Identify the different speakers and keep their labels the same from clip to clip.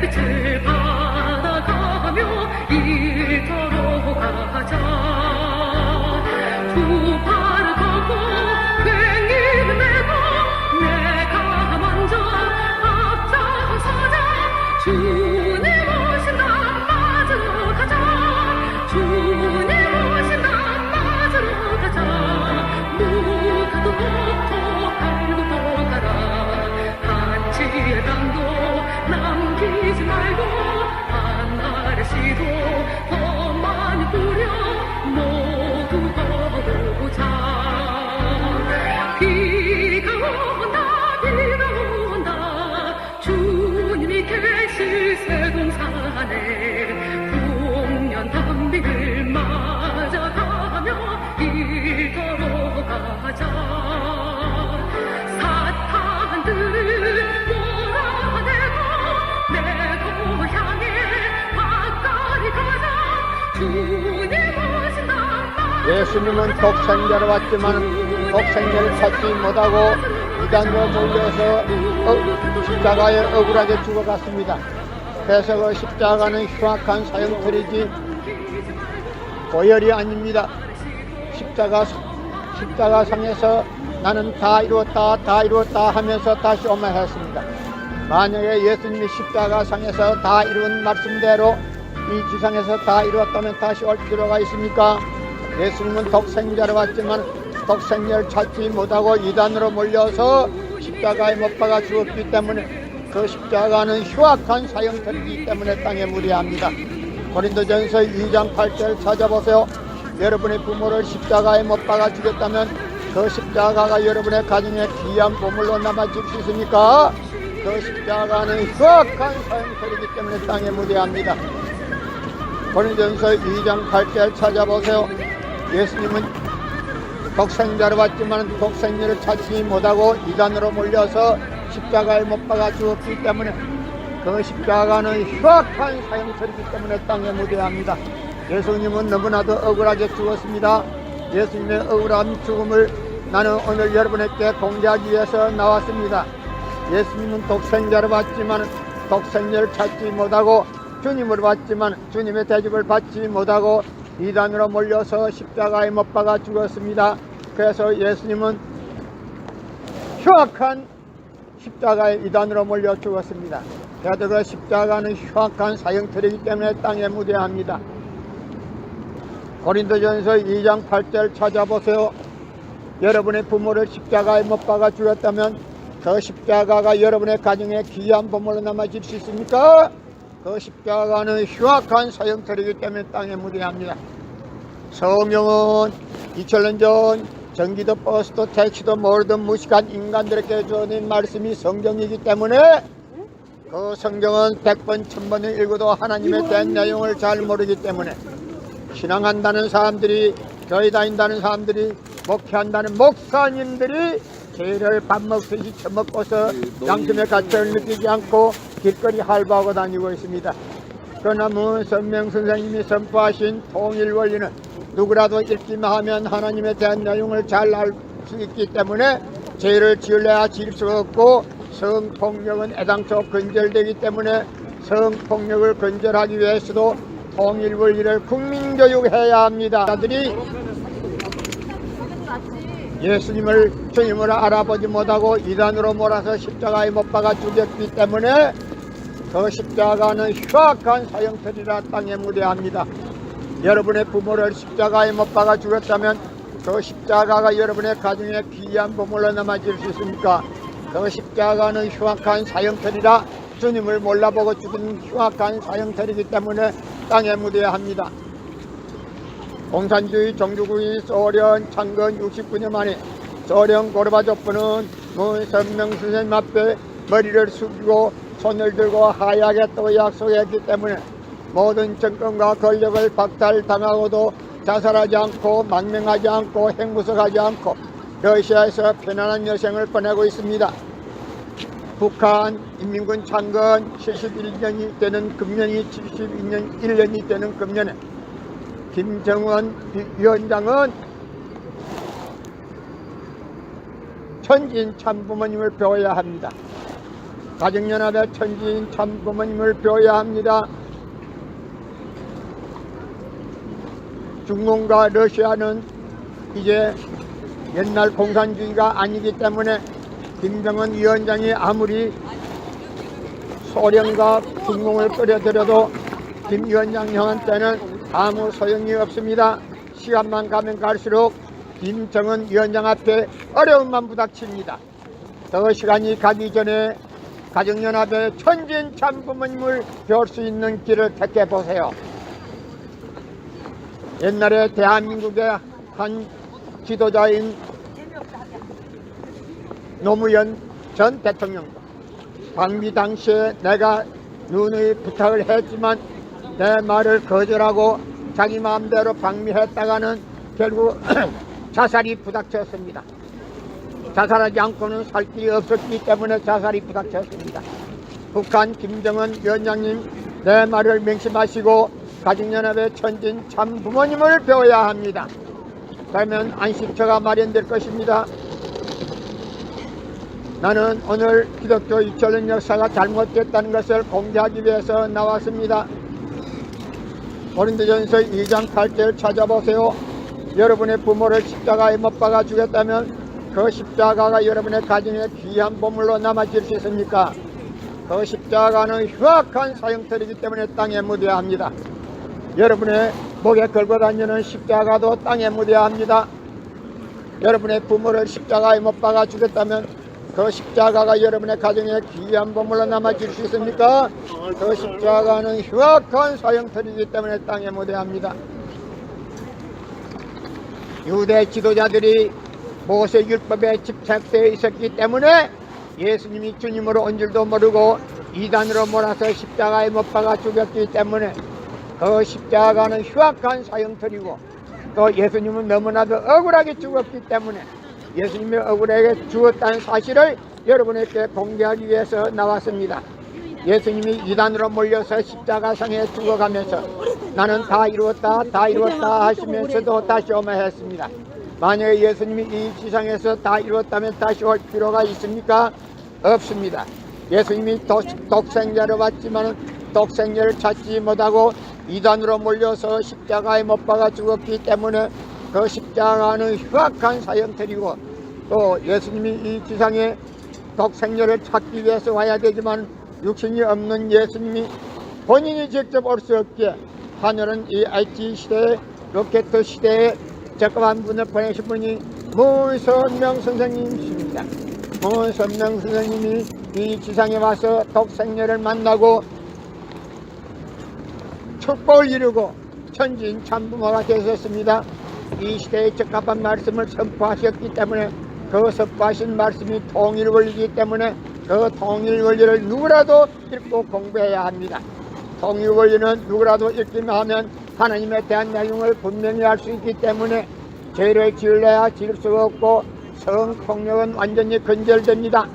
Speaker 1: 빛을 받아가며 일터로 가자. 두 팔을 걷고 괭이를 메고 내가 먼저 앞장서자. 주님 오신다 맞으러 가자. 주님 오신다 맞으러 가자. 무가도 놓고 갈고도 가라. 한치의 담도 남기지 말고 하나의 씨도 더 많이 뿌려 모두 거두자. 비가 온다 주님이 계실 세동산에 풍년 단비를 맞아가며 일터로 가자. 사탄들을 몰아내고 내 고향에 가까이 가자. 주님 오신다.
Speaker 2: 예수님은 독생자로 왔지만 독생자를 찾지 못하고 이단으로 몰려서 십자가에 억울하게 죽어갔습니다. 그래서 그 십자가는 흉악한 사형틀이지 고열이 아닙니다. 십자가 상에서 나는 다 이루었다 하면서 다시 오만했습니다. 만약에 예수님이 십자가 상에서 다 이룬 말씀대로 이 지상에서 다 이루었다면 다시 올 필요가 있습니까? 예수님은 독생자로 왔지만 독생자를 찾지 못하고 이단으로 몰려서 십자가에 못 박아 죽었기 때문에 그 십자가는 흉악한 사형틀이기 때문에 땅에 무리합니다. 고린도전서 2장 8절 찾아보세요. 여러분의 부모를 십자가에 못 박아 죽였다면 그 십자가가 여러분의 가정에 귀한 보물로 남아질 수 있습니까? 그 십자가는 흉악한 사형틀이기 때문에 땅에 무리합니다. 고린도전서 2장 8절 찾아보세요. 예수님은 독생자로 왔지만 독생자를 찾지 못하고 이단으로 몰려서 십자가에 못 박아 죽었기 때문에 그 십자가는 흉악한 사형틀이기 때문에 땅에 무대합니다. 예수님은 너무나도 억울하게 죽었습니다. 예수님의 억울한 죽음을 나는 오늘 여러분에게 공개하기 위해서 나왔습니다. 예수님은 독생자로 왔지만 독생자를 찾지 못하고 주님으로 왔지만 주님의 대접을 받지 못하고 이단으로 몰려서 십자가에 못 박아 죽었습니다. 그래서 예수님은 흉악한 십자가에 이단으로 몰려 죽었습니다. 그래도 그 십자가는 흉악한 사형틀이기 때문에 땅에 무대합니다. 고린도전서 2장 8절 찾아보세요. 여러분의 부모를 십자가에 못 박아 죽였다면 그 십자가가 여러분의 가정에 귀한 보물로 남아질 수 있습니까? 그 십자가는 흉악한 사형틀이기 때문에 땅에 무대합니다. 성령은 2000년 전 전기도 버스도 택시도 모르던 무식한 인간들에게 주어진 말씀이 성경이기 때문에 그 성경은 100번 1000번을 읽어도 하나님에 대한 내용을 잘 모르기 때문에 신앙한다는 사람들이 교회 다닌다는 사람들이 목회한다는 목사님들이 죄를 밥 먹듯이 처먹고서 양심의 가치를 느끼지 않고 길거리 할부하고 다니고 있습니다. 그러나 문선명 선생님이 선포하신 통일 원리는 누구라도 읽기만 하면 하나님에 대한 내용을 잘 알 수 있기 때문에 죄를 지으려야 지을 수가 없고 성폭력은 애당초 근절되기 때문에 성폭력을 근절하기 위해서도 통일 원리를 국민교육해야 합니다. 자들이 예수님을 주님으로 알아보지 못하고 이단으로 몰아서 십자가에 못 박아 죽였기 때문에 그 십자가는 흉악한 사형틀이라 땅에 무대합니다. 여러분의 부모를 십자가에 못 박아 죽였다면 그 십자가가 여러분의 가정에 귀한 보물로 남아질 수 있습니까? 그 십자가는 흉악한 사형틀이라 주님을 몰라보고 죽은 흉악한 사형틀이기 때문에 땅에 무대해야 합니다. 공산주의 종주국인 소련 창건 69년 만에 소련 고르바초프는 문선명 선생님 앞에 머리를 숙이고 손을 들고 하야겠다고 약속했기 때문에 모든 정권과 권력을 박탈당하고도 자살하지 않고 망명하지 않고 행구석하지 않고 러시아에서 편안한 여생을 보내고 있습니다. 북한 인민군 창건 71년이 되는 금년이 71년이 되는 금년에 김정은 위원장은 천진 참부모님을 배워야 합니다. 가정연합의 천지인 참 부모님을 배워야 합니다. 중공과 러시아는 이제 옛날 공산주의가 아니기 때문에 김정은 위원장이 아무리 소련과 중공을 끌어들여도 김 위원장한테는 아무 소용이 없습니다. 시간만 가면 갈수록 김정은 위원장 앞에 어려움만 부닥칩니다. 더 시간이 가기 전에 가정연합의 천진 참부모님을 배울 수 있는 길을 택해 보세요. 옛날에 대한민국의 한 지도자인 노무현 전 대통령도 방미 당시에 내가 누누이 부탁을 했지만 내 말을 거절하고 자기 마음대로 방미했다가는 결국 자살이 부닥쳤습니다. 자살하지 않고는 살 길이 없었기 때문에 자살이 부닥쳤습니다. 북한 김정은 위원장님, 내 말을 명심하시고 가정연합의 천진 참 부모님을 배워야 합니다. 그러면 안식처가 마련될 것입니다. 나는 오늘 기독교 2000년 역사가 잘못됐다는 것을 공개하기 위해서 나왔습니다. 고린도전서 2장 8절을 찾아보세요. 여러분의 부모를 십자가에 못 박아 죽였다면 그 십자가가 여러분의 가정에 귀한 보물로 남아질 수 있습니까? 그 십자가는 흉악한 사형틀이기 때문에 땅에 묻어야 합니다. 여러분의 목에 걸고 다니는 십자가도 땅에 묻어야 합니다. 여러분의 부모를 십자가에 못 박아 죽였다면 그 십자가가 여러분의 가정에 귀한 보물로 남아질 수 있습니까? 그 십자가는 흉악한 사형틀이기 때문에 땅에 묻어야 합니다. 유대 지도자들이 모세율법에 집착되어 있었기 때문에 예수님이 주님으로 온 줄도 모르고 이단으로 몰아서 십자가에 못 박아 죽였기 때문에 그 십자가는 흉악한 사형틀이고 또 예수님은 너무나도 억울하게 죽었기 때문에 예수님이 억울하게 죽었다는 사실을 여러분에게 공개하기 위해서 나왔습니다. 예수님이 이단으로 몰려서 십자가상에 죽어가면서 나는 다 이루었다 하시면서도 다시 오매했습니다. 만약에 예수님이 이 지상에서 다 이루었다면 다시 올 필요가 있습니까? 없습니다. 예수님이 독생자로 왔지만 독생자를 찾지 못하고 이단으로 몰려서 십자가에 못 박아 죽었기 때문에 그 십자가는 흉악한 사형틀이고 또 예수님이 이 지상에 독생자를 찾기 위해서 와야 되지만 육신이 없는 예수님이 본인이 직접 올 수 없기에 하늘은 이 IT 시대에 로켓 시대에 적합한 분을 보내신 분이 문선명 선생님이십니다. 문선명 선생님이 이 지상에 와서 독생자를 만나고 축복을 이루고 천진 참부모가 되셨습니다. 이 시대에 적합한 말씀을 선포하셨기 때문에 그 선포하신 말씀이 통일 원리이기 때문에 그 통일 원리를 누구라도 읽고 공부해야 합니다. 통일 원리는 누구라도 읽기만 하면 하나님에 대한 내용을 분명히 알 수 있기 때문에 죄를 지을래야 지을 수가 없고 성폭력은 완전히 근절됩니다.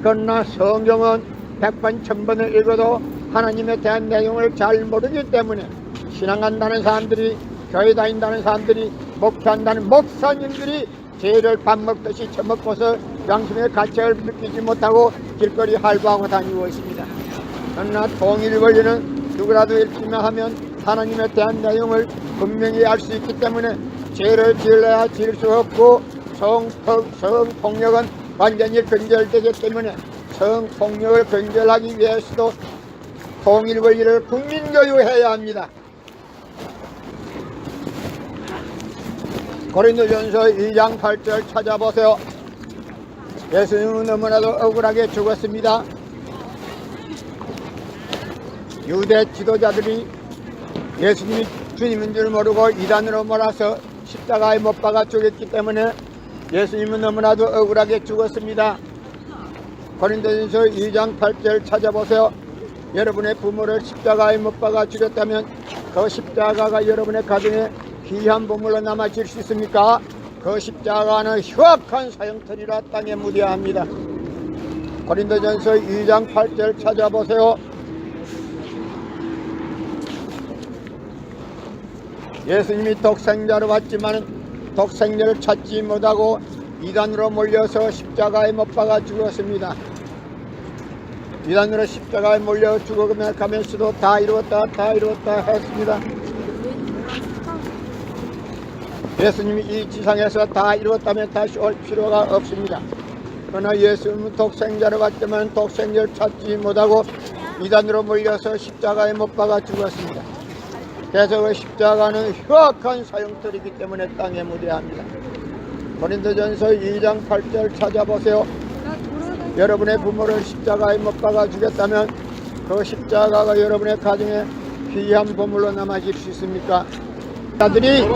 Speaker 2: 그러나 성경은 100번 1000번을 읽어도 하나님에 대한 내용을 잘 모르기 때문에 신앙한다는 사람들이 교회 다닌다는 사람들이 목회한다는 목사님들이 죄를 밥 먹듯이 처먹고서 양심의 가책을 느끼지 못하고 길거리 할부하고 다니고 있습니다. 그러나 통일 원리는 누구라도 읽기만 하면 하나님에 대한 내용을 분명히 알 수 있기 때문에 죄를 지을래야 지을 수 없고 성폭력은 완전히 근절되기 때문에 성폭력을 근절하기 위해서도 통일 원리를 국민교육해야 합니다. 고린도전서 2장 8절 찾아보세요. 예수님은 너무나도 억울하게 죽었습니다. 유대 지도자들이 예수님이 주님인 줄 모르고 이단으로 몰아서 십자가에 못 박아 죽였기 때문에 예수님은 너무나도 억울하게 죽었습니다. 고린도전서 2장 8절 찾아보세요. 여러분의 부모를 십자가에 못 박아 죽였다면 그 십자가가 여러분의 가정에 귀한 보물로 남아질 수 있습니까? 그 십자가는 흉악한 사형틀이라 땅에 묻어야 합니다. 고린도전서 2장 8절 찾아보세요. 예수님이 독생자로 왔지만 독생자를 찾지 못하고 이단으로 몰려서 십자가에 못 박아 죽었습니다. 이단으로 십자가에 몰려 죽어가면서도 다 이루었다 했습니다. 예수님이 이 지상에서 다 이루었다면 다시 올 필요가 없습니다. 그러나 예수님은 독생자로 왔지만 독생자를 찾지 못하고 이단으로 몰려서 십자가에 못 박아 죽었습니다. 그래서 그 십자가는 흉악한 사형틀이기 때문에 땅에 무대합니다. 고린도전서 2장 8절 찾아보세요. 여러분의 부모를 십자가에 못 박아 죽였다면 그 십자가가 여러분의 가정에 귀한 보물로 남아질 수 있습니까? 자들이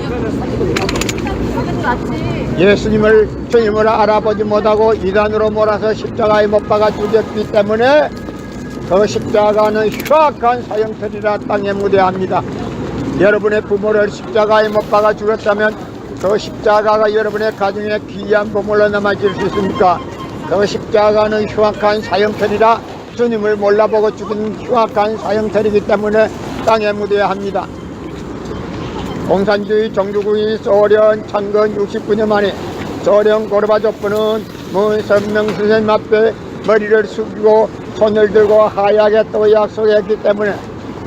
Speaker 2: 예수님을 주님을 알아보지 못하고 이단으로 몰아서 십자가에 못 박아 죽였기 때문에 그 십자가는 흉악한 사형틀이라 땅에 무대합니다. 여러분의 부모를 십자가에 못 박아 죽였다면 그 십자가가 여러분의 가정에 귀한 보물로 남아질 수 있습니까? 그 십자가는 흉악한 사형틀이라 주님을 몰라보고 죽은 흉악한 사형틀이기 때문에 땅에 무대합니다. 공산주의 종주국이 소련 창건 69년 만에 소련 고르바초프는 문선명 선생님 앞에 머리를 숙이고 손을 들고 하얗게 또 약속했기 때문에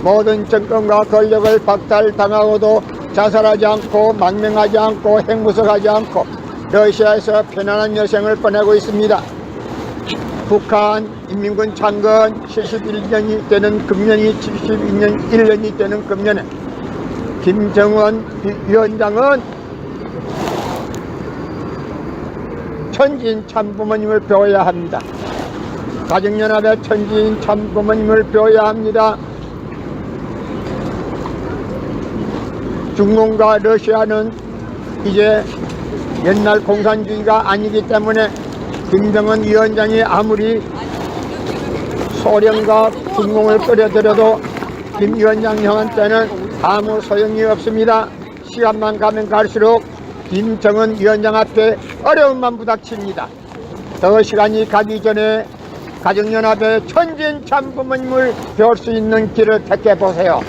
Speaker 2: 모든 정권과 권력을 박탈당하고도 자살하지 않고 망명하지 않고 핵무석하지 않고 러시아에서 편안한 여생을 보내고 있습니다. 북한 인민군 창건 71년이 되는 금년이 71년이 되는 금년에 김정은 위원장은 천지인 참부모님을 배워야 합니다. 가정연합의 천지인 참부모님을 배워야 합니다. 중공과 러시아는 이제 옛날 공산주의가 아니기 때문에 김정은 위원장이 아무리 소련과 중공을 끌어들여도 김 위원장 형한테는 아무 소용이 없습니다. 시간만 가면 갈수록 김정은 위원장 앞에 어려움만 부닥칩니다. 더 시간이 가기 전에 가정연합의 천진 참부모님을 배울 수 있는 길을 택해보세요.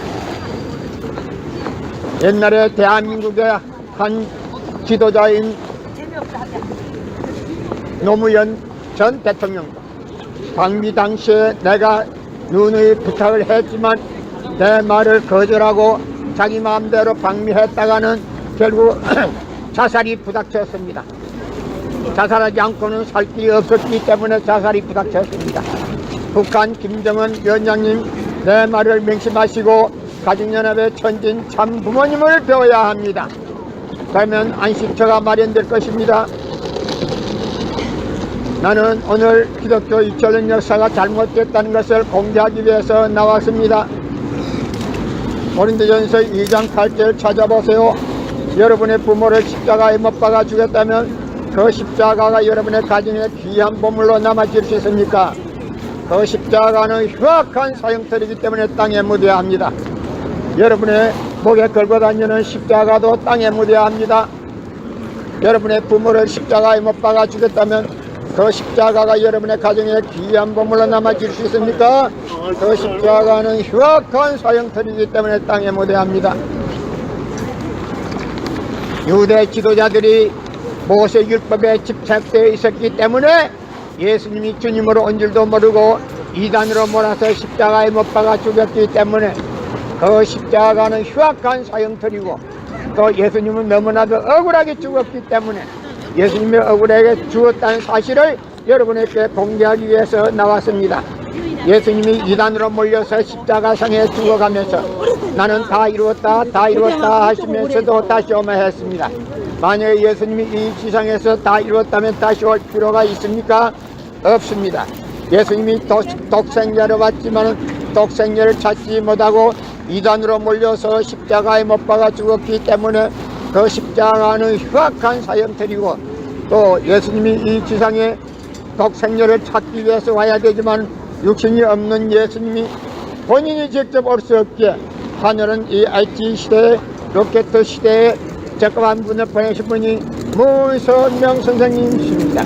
Speaker 2: 옛날에 대한민국의 한 지도자인 노무현 전 대통령 방미 당시에 내가 누누이 부탁을 했지만 내 말을 거절하고 자기 마음대로 방미했다가는 결국 자살이 부닥쳤습니다. 자살하지 않고는 살 길이 없었기 때문에 자살이 부닥쳤습니다. 북한 김정은 위원장님, 내 말을 명심하시고 가정연합의 천진 참부모님을 배워야 합니다. 그러면 안식처가 마련될 것입니다. 나는 오늘 기독교 2000년 역사가 잘못됐다는 것을 공개하기 위해서 나왔습니다. 고린도전서 2장 8절 찾아보세요. 여러분의 부모를 십자가에 못 박아 죽였다면 그 십자가가 여러분의 가정에 귀한 보물로 남아질 수 있습니까? 그 십자가는 흉악한 사형틀이기 때문에 땅에 묻어야 합니다. 여러분의 목에 걸고 다니는 십자가도 땅에 묻어야 합니다. 여러분의 부모를 십자가에 못 박아 죽였다면 그 십자가가 여러분의 가정에 귀한 보물로 남아질 수 있습니까? 그 십자가는 흉악한 사형틀이기 때문에 땅에 묻어야 합니다. 유대 지도자들이 모세율법에 집착되어 있었기 때문에 예수님이 주님으로 온 줄도 모르고 이단으로 몰아서 십자가에 못 박아 죽였기 때문에 그 십자가는 흉악한 사형틀이고 또 예수님은 너무나도 억울하게 죽었기 때문에 예수님이 억울하게 죽었다는 사실을 여러분에게 공개하기 위해서 나왔습니다. 예수님이 이단으로 몰려서 십자가상에 죽어가면서 나는 다 이루었다 하시면서도 다시 오매했습니다. 만약에 예수님이 이 지상에서 다 이루었다면 다시 올 필요가 있습니까? 없습니다. 예수님이 독생자로 왔지만 독생자를 찾지 못하고 이단으로 몰려서 십자가에 못 박아 죽었기 때문에 그 십자가는 흉악한 사형틀이고 또 예수님이 이 지상에 독생자를 찾기 위해서 와야 되지만 육신이 없는 예수님이 본인이 직접 올 수 없기에 하늘은 이 IT 시대에 로켓 시대에 적합한 분을 보내신 분이 문선명 선생님이십니다.